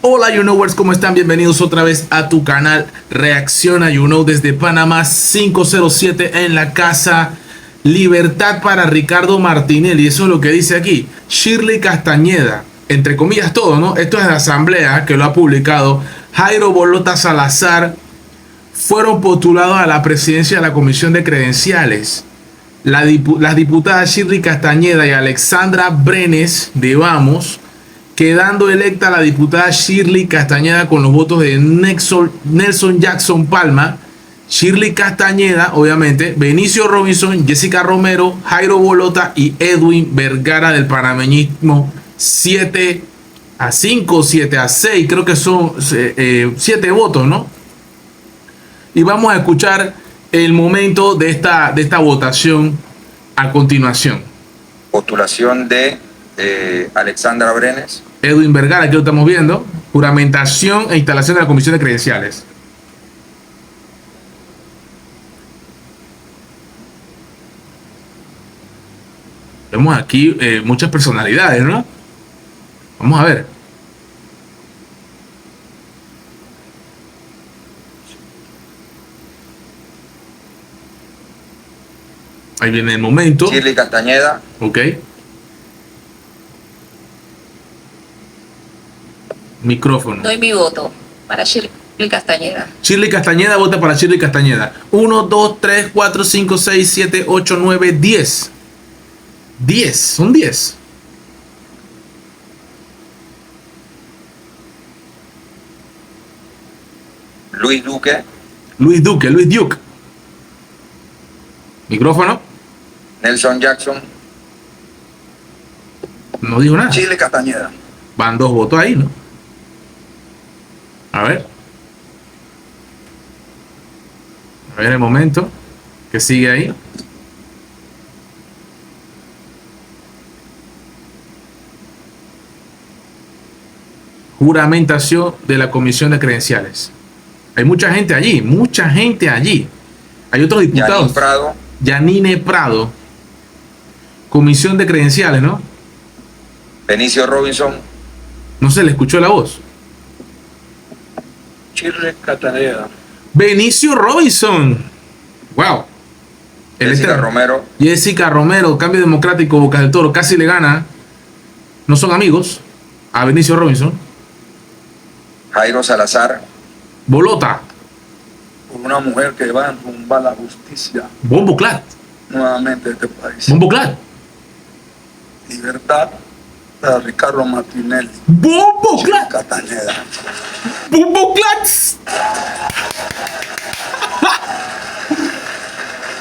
Hola YouKnowers, ¿cómo están? Bienvenidos otra vez a tu canal Reacciona YouKnow desde Panamá 507 en la casa. Libertad para Ricardo Martinelli, eso es lo que dice aquí. Shirley Castañeda, entre comillas todo, ¿no? Esto es de la asamblea que lo ha publicado. Jairo Bolota Salazar fueron postulados a la presidencia de la Comisión de Credenciales. Las diputadas Shirley Castañeda y Alexandra Brenes de Vamos, quedando electa la diputada Shirley Castañeda con los votos de Nelson Jackson Palma, Shirley Castañeda, obviamente, Benicio Robinson, Jessica Romero, Jairo Bolota y Edwin Vergara del panameñismo 7-5, 7-6, creo que son 7 votos, ¿no? Y vamos a escuchar el momento de esta votación a continuación. Postulación de Alexandra Brenes. Edwin Vergara, aquí lo estamos viendo. Juramentación e instalación de la Comisión de Credenciales. Vemos aquí muchas personalidades, ¿no? Vamos a ver. Ahí viene el momento. Shirley Castañeda. Ok. Micrófono. Doy mi voto para Shirley Castañeda. Shirley Castañeda, vota para Shirley Castañeda. 1, 2, 3, 4, 5, 6, 7, 8, 9, 10. 10, son 10. Luis Duque. Luis Duque. Micrófono. Nelson Jackson. No dijo nada. Shirley Castañeda. Van 2 votos ahí, ¿no? A ver. A ver el momento que sigue ahí. Juramentación de la Comisión de Credenciales. Hay mucha gente allí, mucha gente allí. Hay otros diputados. Yanine Prado. Comisión de Credenciales, ¿no? Benicio Robinson. No se le escuchó la voz. Shirley Castañeda. Benicio Robinson. Wow. Jessica Romero. Jessica Romero, Cambio Democrático, Bocas del Toro, casi le gana. No son amigos a Benicio Robinson. Jairo Salazar. Bolota. Una mujer que va a rumbar la justicia Bombo Clat. nuevamente de este país. Bombo Clat. Libertad para Ricardo Martinelli. Bombo Clat. Castañeda. Bombo Clat.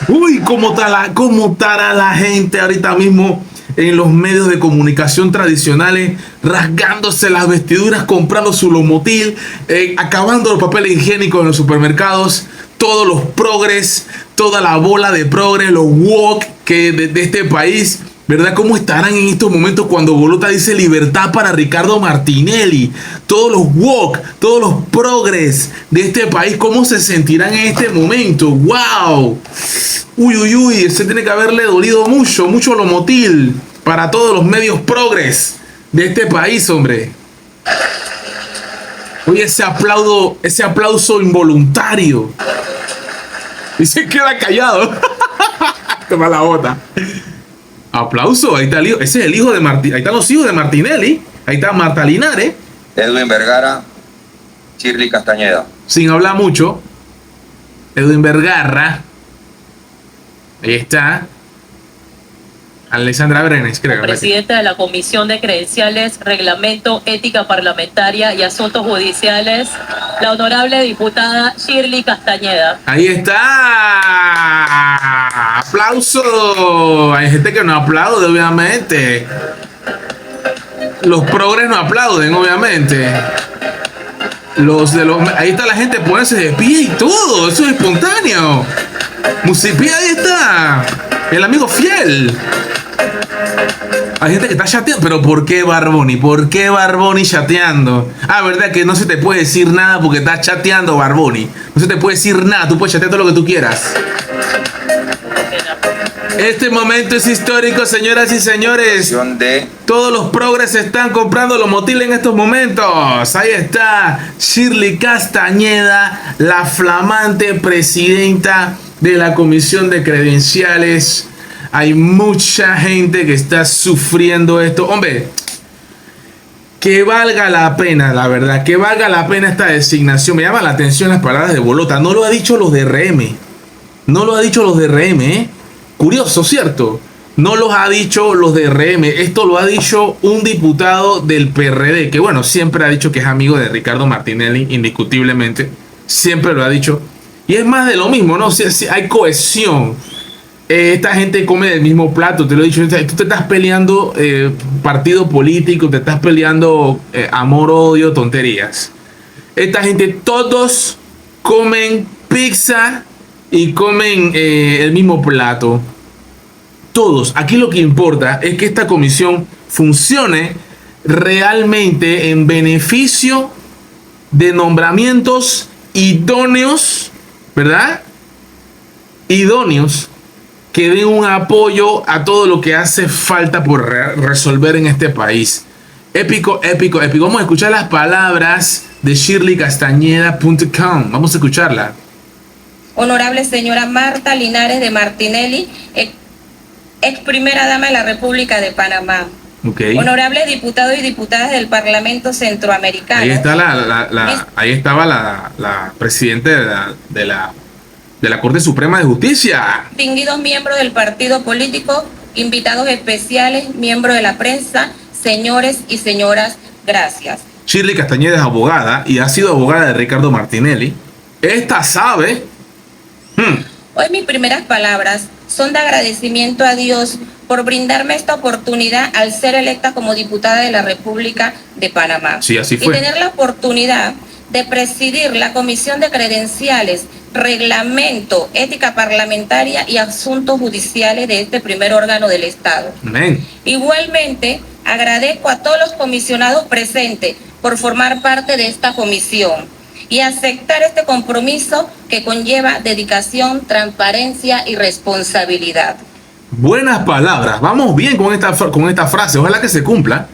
Uy, cómo estará la gente ahorita mismo en los medios de comunicación tradicionales, rasgándose las vestiduras, comprando su Lomotil, acabando los papeles higiénicos en los supermercados, todos los progres, toda la bola de progres, los woke que de este país, ¿verdad? ¿Cómo estarán en estos momentos cuando Bolota dice libertad para Ricardo Martinelli? Todos los woke, todos los progres de este país, ¿cómo se sentirán en este momento? ¡Wow! Uy, se tiene que haberle dolido mucho Lomotil para todos los medios progres de este país, hombre. Oye, ese aplauso involuntario. Y se queda callado. Toma la bota. Aplauso, ahí está el hijo. Ese es el hijo de Martinelli. Ahí están los hijos de Martinelli. Ahí está Marta Linares. Edwin Vergara. Shirley Castañeda. Sin hablar mucho. Edwin Vergara. Ahí está. Alexandra Brenes, creo. Presidenta de la Comisión de Credenciales, Reglamento, Ética Parlamentaria y Asuntos Judiciales, la honorable diputada Shirley Castañeda. Ahí está. ¡Aplauso! Hay gente que no aplaude, obviamente. Los progres no aplauden, obviamente. Ahí está la gente poniéndose de pie y todo. Eso es espontáneo. Musipía, ahí está. El amigo fiel. Hay gente que está chateando. Pero ¿por qué Barboni? ¿Por qué Barboni chateando? Ah, verdad que no se te puede decir nada porque estás chateando, Barboni. No se te puede decir nada. Tú puedes chatear todo lo que tú quieras. Este momento es histórico, señoras y señores. De Todos los progres están comprando los motiles en estos momentos. Ahí está Shirley Castañeda, la flamante presidenta de la Comisión de Credenciales. Hay mucha gente que está sufriendo esto. Hombre, que valga la pena, la verdad, que valga la pena esta designación. Me llama la atención las palabras de Bolota. No lo ha dicho los de RM. No lo ha dicho los de RM, ¿eh? Curioso, ¿cierto? No los ha dicho los de RM. Esto lo ha dicho un diputado del PRD, que bueno, siempre ha dicho que es amigo de Ricardo Martinelli, indiscutiblemente. Siempre lo ha dicho. Y es más de lo mismo, ¿no? Si hay cohesión. Esta gente come del mismo plato, te lo he dicho. Tú te estás peleando partido político, te estás peleando amor, odio, tonterías. Esta gente, todos comen pizza y comen el mismo plato. Todos. Aquí lo que importa es que esta comisión funcione realmente en beneficio de nombramientos idóneos, ¿verdad? Idóneos, que den un apoyo a todo lo que hace falta por resolver en este país. Épico, épico, épico. Vamos a escuchar las palabras de shirleycastañeda.com. Vamos a escucharla. Honorable señora Marta Linares de Martinelli, ex primera dama de la República de Panamá. Okay. Honorables diputados y diputadas del Parlamento Centroamericano. Ahí está ahí estaba la presidenta de la Corte Suprema de Justicia. Distinguidos miembros del partido político, invitados especiales, miembros de la prensa, señores y señoras, gracias. Shirley Castañeda es abogada y ha sido abogada de Ricardo Martinelli. Esta sabe. Hoy mis primeras palabras son de agradecimiento a Dios por brindarme esta oportunidad al ser electa como diputada de la República de Panamá. Sí, así fue. Y tener la oportunidad de presidir la Comisión de Credenciales, Reglamento, Ética Parlamentaria y Asuntos Judiciales de este primer órgano del Estado. Amén. Igualmente, agradezco a todos los comisionados presentes por formar parte de esta comisión y aceptar este compromiso que conlleva dedicación, transparencia y responsabilidad. Buenas palabras. Vamos bien con esta frase. Ojalá que se cumpla.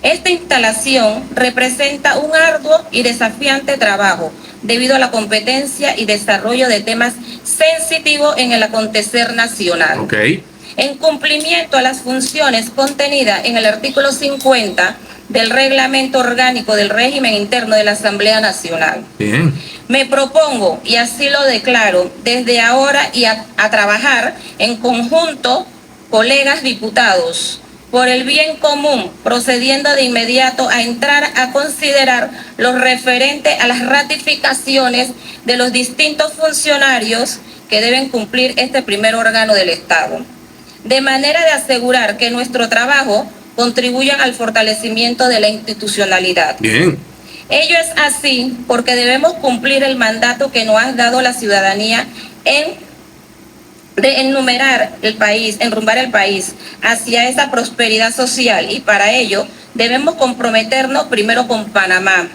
Esta instalación representa un arduo y desafiante trabajo debido a la competencia y desarrollo de temas sensitivos en el acontecer nacional. Okay. En cumplimiento a las funciones contenidas en el artículo 50 del Reglamento Orgánico del Régimen Interno de la Asamblea Nacional. Bien. Me propongo, y así lo declaro, desde ahora y a trabajar en conjunto, colegas diputados, por el bien común, procediendo de inmediato a entrar a considerar lo referente a las ratificaciones de los distintos funcionarios que deben cumplir este primer órgano del Estado, de manera de asegurar que nuestro trabajo contribuya al fortalecimiento de la institucionalidad. Bien. Ello es así porque debemos cumplir el mandato que nos ha dado la ciudadanía de enrumbar el país hacia esa prosperidad social, y para ello debemos comprometernos primero con Panamá,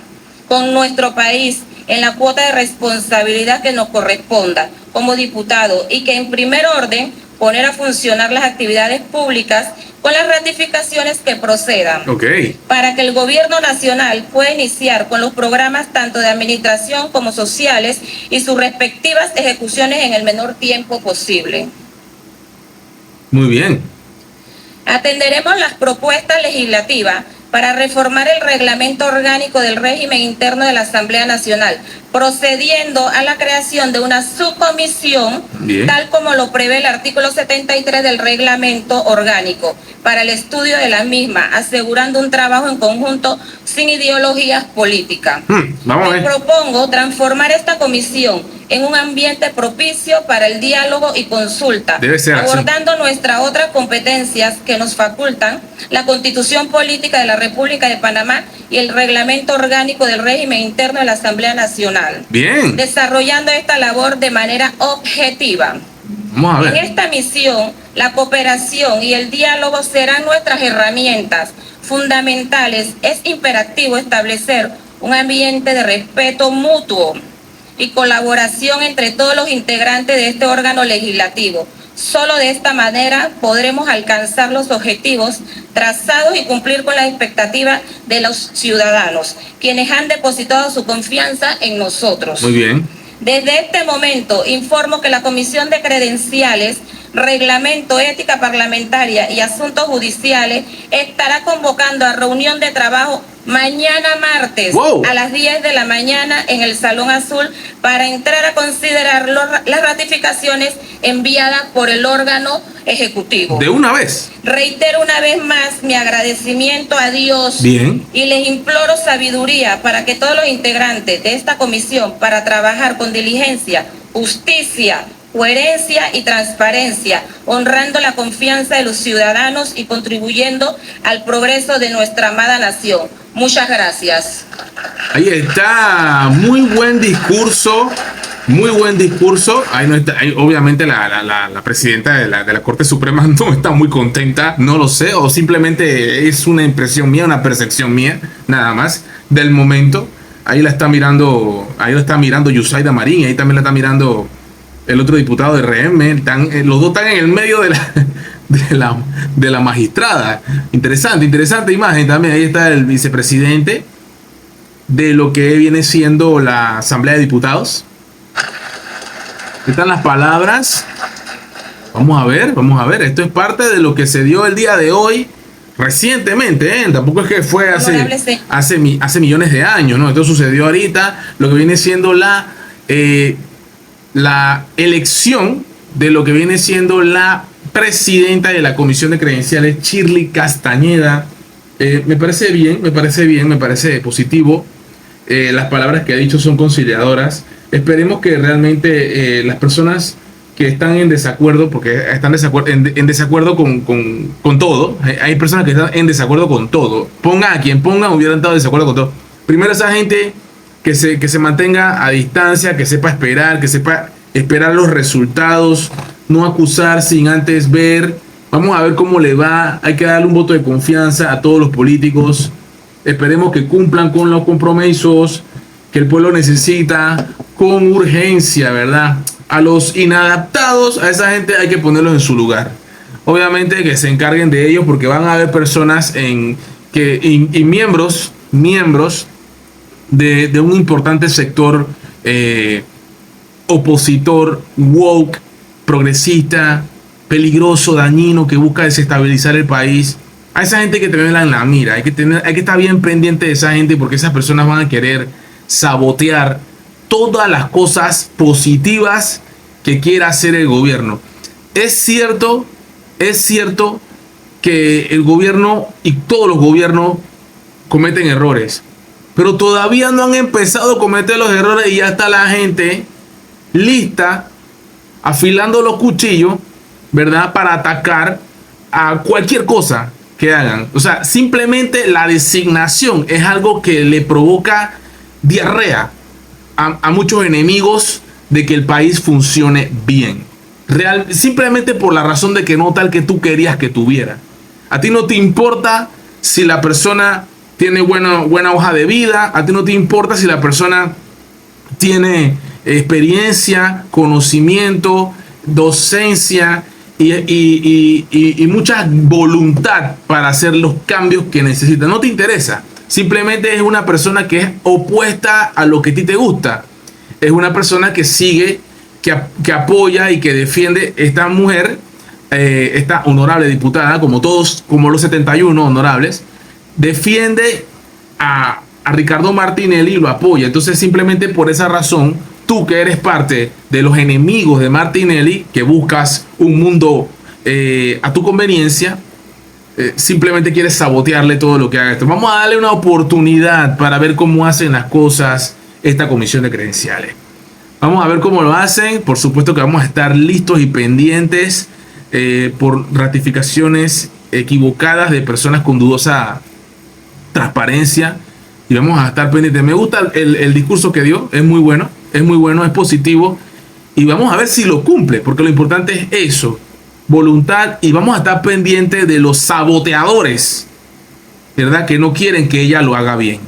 con nuestro país, en la cuota de responsabilidad que nos corresponda como diputado, y que en primer orden poner a funcionar las actividades públicas con las ratificaciones que procedan, para que el gobierno nacional pueda iniciar con los programas tanto de administración como sociales y sus respectivas ejecuciones en el menor tiempo posible. Muy bien. Atenderemos las propuestas legislativas para reformar el reglamento orgánico del régimen interno de la Asamblea Nacional, procediendo a la creación de una subcomisión, tal como lo prevé el artículo 73 del reglamento orgánico, para el estudio de la misma, asegurando un trabajo en conjunto sin ideologías políticas. Me propongo transformar esta comisión en un ambiente propicio para el diálogo y consulta, abordando nuestras otras competencias que nos facultan la Constitución Política de la República de Panamá y el Reglamento Orgánico del Régimen Interno de la Asamblea Nacional. Bien. Desarrollando esta labor de manera objetiva. Vamos a ver. En esta misión, la cooperación y el diálogo serán nuestras herramientas fundamentales. Es imperativo establecer un ambiente de respeto mutuo y colaboración entre todos los integrantes de este órgano legislativo, Solo de esta manera podremos alcanzar los objetivos trazados y cumplir con las expectativas de los ciudadanos, quienes han depositado su confianza en nosotros. Muy bien. Desde este momento informo que la Comisión de Credenciales, Reglamento, Ética Parlamentaria y Asuntos Judiciales estará convocando a reunión de trabajo mañana martes a las 10 de la mañana en el Salón Azul para entrar a considerar las ratificaciones enviadas por el órgano ejecutivo. De una vez. Reitero una vez más mi agradecimiento a Dios. Bien. Y les imploro sabiduría para que todos los integrantes de esta comisión para trabajar con diligencia, justicia, coherencia y transparencia, honrando la confianza de los ciudadanos y contribuyendo al progreso de nuestra amada nación. Muchas gracias. Ahí está, muy buen discurso, muy buen discurso. Ahí no está, ahí obviamente la presidenta de la Corte Suprema no está muy contenta, no lo sé, o simplemente es una impresión mía, una percepción mía, nada más, del momento. Ahí la está mirando, Yusaida Marín, ahí también la está mirando el otro diputado de RM, los dos están en el medio de la magistrada. Interesante imagen también. Ahí está el vicepresidente de lo que viene siendo la Asamblea de Diputados. Aquí están las palabras. Vamos a ver. Esto es parte de lo que se dio el día de hoy, recientemente, Tampoco es que fue hace millones de años, ¿no? Esto sucedió ahorita, lo que viene siendo la elección de lo que viene siendo la presidenta de la Comisión de Credenciales, Shirley Castañeda. Me parece bien, me parece positivo. Las palabras que ha dicho son conciliadoras. Esperemos que realmente las personas que están en desacuerdo, porque están en desacuerdo con todo, hay personas que están en desacuerdo con todo. Pongan a quien pongan, hubieran estado en desacuerdo con todo. Primero esa gente que se mantenga a distancia, que sepa esperar los resultados, no acusar sin antes ver. Vamos a ver cómo le va. Hay que darle un voto de confianza a todos los políticos. Esperemos que cumplan con los compromisos que el pueblo necesita con urgencia, ¿verdad? A los inadaptados, a esa gente hay que ponerlos en su lugar. Obviamente que se encarguen de ellos, porque van a haber personas y miembros de un importante sector opositor, woke, progresista, peligroso, dañino, que busca desestabilizar el país. A esa gente hay que tenerla en la mira, hay que estar bien pendiente de esa gente, porque esas personas van a querer sabotear todas las cosas positivas que quiera hacer el gobierno. Es cierto que el gobierno y todos los gobiernos cometen errores, pero todavía no han empezado a cometer los errores y ya está la gente lista, afilando los cuchillos, ¿verdad? Para atacar a cualquier cosa que hagan. O sea, simplemente la designación es algo que le provoca diarrea a muchos enemigos de que el país funcione bien. Simplemente por la razón de que no tal que tú querías que tuviera. A ti no te importa si la persona tiene buena hoja de vida, a ti no te importa si la persona tiene experiencia, conocimiento, docencia y mucha voluntad para hacer los cambios que necesita. No te interesa. Simplemente es una persona que es opuesta a lo que a ti te gusta. Es una persona que sigue, que apoya y que defiende esta mujer, esta honorable diputada, como los 71 honorables, defiende a Ricardo Martinelli y lo apoya. Entonces, simplemente por esa razón, tú que eres parte de los enemigos de Martinelli, que buscas un mundo a tu conveniencia, simplemente quieres sabotearle todo lo que haga esto. Vamos a darle una oportunidad para ver cómo hacen las cosas esta comisión de credenciales. Vamos a ver cómo lo hacen. Por supuesto que vamos a estar listos y pendientes por ratificaciones equivocadas de personas con dudosa transparencia, y vamos a estar pendientes. Me gusta el discurso que dio, es muy bueno, es positivo, y vamos a ver si lo cumple, porque lo importante es eso, voluntad, y vamos a estar pendientes de los saboteadores, ¿verdad? Que no quieren que ella lo haga bien.